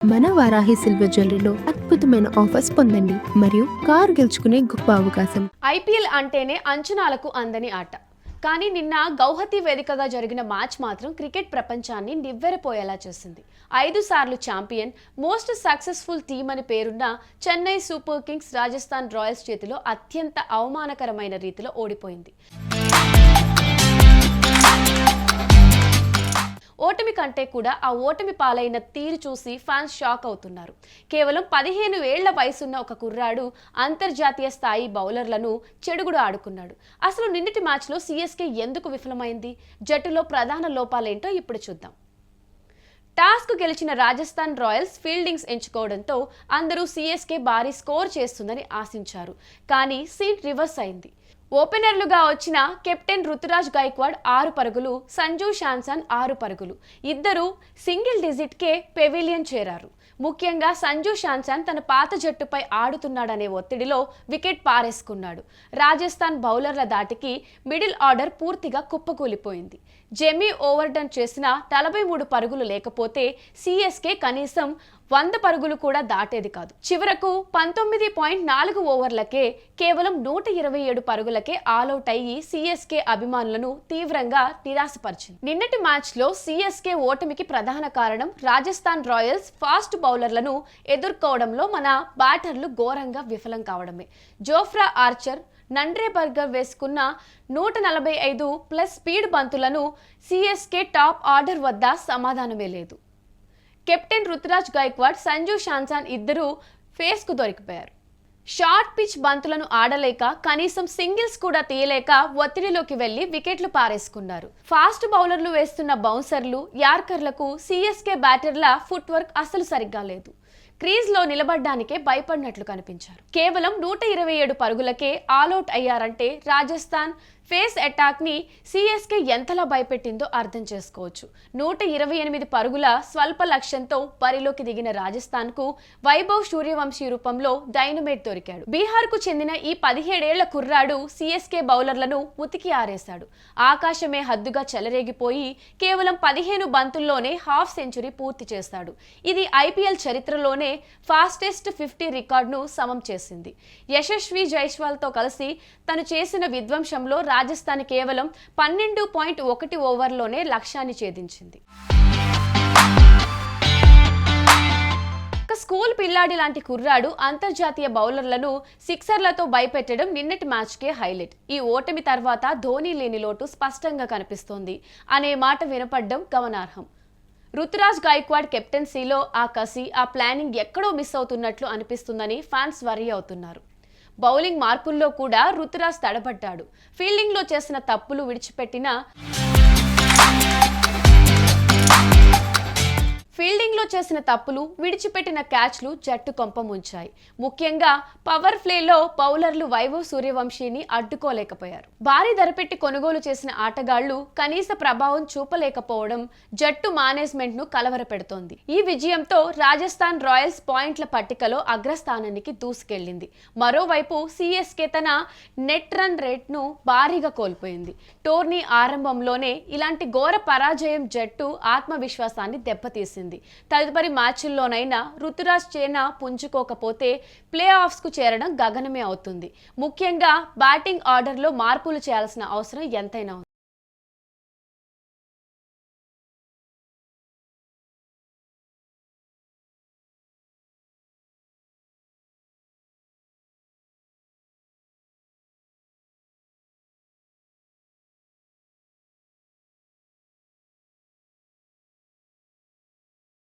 మన వారాహి సిల్వర్ జ్యువెలరీలో అద్భుతమైన ఆఫర్స్ పొందండి మరియు కారు గెలుచుకునే గొప్ప అవకాశం. ఐపీఎల్ అంటేనే అంచనాలకు అందని ఆట. కానీ నిన్న గౌహతి వేదికగా జరిగిన మ్యాచ్ మాత్రం క్రికెట్ ప్రపంచాన్ని నివ్వెరపోయేలా చేసింది. 5 సార్లు ఛాంపియన్, మోస్ట్ సక్సెస్ఫుల్ టీమ్ అని పేరున్న Chennai super Kings Rajasthan Royals చేతిలో అత్యంత అవమానకరమైన రీతిలో ఓడిపోయింది. ఓటమి కంటే కూడా ఆ ఓటమి పాలైన తీరు చూసి ఫ్యాన్స్ షాక్ అవుతున్నారు. కేవలం 15 ఏళ్ల వయసున్న ఒక కుర్రాడు అంతర్జాతీయ స్థాయి బౌలర్లను చెడుగుడు ఆడుకున్నాడు. అసలు నిన్నటి మ్యాచ్లో సిఎస్కే ఎందుకు విఫలమైంది? జట్టులో ప్రధాన లోపాలేంటో ఇప్పుడు చూద్దాం. టాస్క్ గెలిచిన రాజస్థాన్ రాయల్స్ ఫీల్డింగ్స్ ఎంచుకోవడంతో అందరూ సిఎస్కే భారీ స్కోర్ చేస్తుందని ఆశించారు. కానీ సీన్ రివర్స్ అయింది. ఓపెనర్లుగా వచ్చిన కెప్టెన్ రుతురాజ్ గైక్వాడ్ 6 పరుగులు, సంజు శాంసన్ 6 పరుగులు, ఇద్దరు సింగిల్ డిజిట్కే పెవిలియన్ చేరారు. ముఖ్యంగా సంజు శాంసన్ తన పాత జట్టుపై ఆడుతున్నాడనే ఒత్తిడిలో వికెట్ పారేసుకున్నాడు. రాజస్థాన్ బౌలర్ల దాటికి మిడిల్ ఆర్డర్ పూర్తిగా కుప్పకూలిపోయింది. జెమీ ఓవర్డన్ చేసిన 43 పరుగులు లేకపోతే సిఎస్కే కనీసం 100 పరుగులు కూడా దాటేది కాదు. చివరకు 19.4 ఓవర్లకే కేవలం 127 పరుగులకే ఆల్అౌట్ అయ్యి సిఎస్కే అభిమానులను తీవ్రంగా నిరాశపరిచింది. నిన్నటి మ్యాచ్లో సిఎస్కే ఓటమికి ప్రధాన కారణం రాజస్థాన్ రాయల్స్ ఫాస్ట్ బౌలర్లను ఎదుర్కోవడంలో మన బ్యాటర్లు ఘోరంగా విఫలం కావడమే. జోఫ్రా ఆర్చర్, నండ్రే బర్గర్ వేసుకున్న 145+ స్పీడ్ బంతులను సిఎస్కే టాప్ ఆర్డర్ వద్ద సమాధానమే లేదు. కెప్టెన్ రుతురాజ్ గైక్వాడ్, సంజు శాంసన్ ఇద్దరు ఫేస్కు దొరికిపోయారు. షార్ట్ పిచ్ బంతులను ఆడలేక, కనీసం సింగిల్స్ కూడా తీయలేక ఒత్తిడిలోకి వెళ్లి వికెట్లు పారేసుకున్నారు. ఫాస్ట్ బౌలర్లు వేస్తున్న బౌన్సర్లు, యార్కర్లకు సిఎస్కే బ్యాటర్ల ఫుట్ వర్క్ అసలు సరిగ్గా లేదు. క్రీజ్లో నిలబడ్డానికే భయపడినట్లు కనిపించారు. కేవలం 127 పరుగులకే ఆల్అౌట్ అయ్యారంటే రాజస్థాన్ ఫేస్ అటాక్ ని సిఎస్కే ఎంతలా భయపెట్టిందో అర్థం చేసుకోవచ్చు. 128 పరుగుల స్వల్ప లక్ష్యంతో బరిలోకి దిగిన రాజస్థాన్ కు వైభవ్ సూర్యవంశీ రూపంలో డైనమైట్ దొరికాడు. బీహార్ కు చెందిన ఈ 17 ఏళ్ల కుర్రాడు సిఎస్కే బౌలర్లను ఉతికి ఆరేశాడు. ఆకాశమే హద్దుగా చెలరేగిపోయి కేవలం 15 బంతుల్లోనే హాఫ్ సెంచరీ పూర్తి చేశాడు. ఇది ఐపీఎల్ చరిత్రలోనే ఫాస్టెస్ట్ 50 రికార్డును సమం చేసింది. యశస్వి జైస్వాల్ తో కలిసి తను చేసిన విధ్వంసంలో రాజస్థాన్ కేవలం 12.1 ఓవర్లోనే లక్ష్యాన్ని ఛేదించింది. స్కూల్ పిల్లాడి లాంటి కుర్రాడు అంతర్జాతీయ బౌలర్లను సిక్సర్లతో భయపెట్టడం నిన్నటి మ్యాచ్కే హైలైట్. ఈ ఓటమి తర్వాత ధోనీ లేని లోటు స్పష్టంగా కనిపిస్తోంది అనే మాట వినపడ్డం గమనార్హం. రుతురాజ్ గైక్వాడ్ కెప్టెన్సీలో ఆ కసి, ఆ ప్లానింగ్ ఎక్కడో మిస్ అవుతున్నట్లు అనిపిస్తుందని ఫ్యాన్స్ వర్రీ అవుతున్నారు. బౌలింగ్ మార్పుల్లో కూడా రుతురాజ్ తడబడ్డాడు. ఫీల్డింగ్లో చేసిన తప్పులు విడిచిపెట్టిన క్యాచ్లు జట్టు కొంప ముంచాయి. ముఖ్యంగా పవర్ ప్లేలో బౌలర్లు వైభవ్ సూర్యవంశీని అడ్డుకోలేకపోయారు. భారీ ధరపెట్టి కొనుగోలు చేసిన ఆటగాళ్లు కనీస ప్రభావం చూపలేకపోవడం జట్టు మేనేజ్మెంట్ ను కలవరపెడుతోంది. ఈ విజయంతో రాజస్థాన్ రాయల్స్ పాయింట్ల పట్టికలో అగ్రస్థానానికి దూసుకెళ్లింది. మరోవైపు సిఎస్కే తన నెట్ రన్ రేట్ ను భారీగా కోల్పోయింది. టోర్నీ ఆరంభంలోనే ఇలాంటి ఘోర పరాజయం జట్టు ఆత్మవిశ్వాసాన్ని దెబ్బతీసింది. తదుపరి మ్యాచ్ల్లోనైనా రుతురాజ్ చేనా పుంజుకోకపోతే ప్లే ఆఫ్స్ కు చేరడం గగనమే అవుతుంది. ముఖ్యంగా బ్యాటింగ్ ఆర్డర్లో మార్పులు చేయాల్సిన అవసరం ఎంతైనా ఉంది.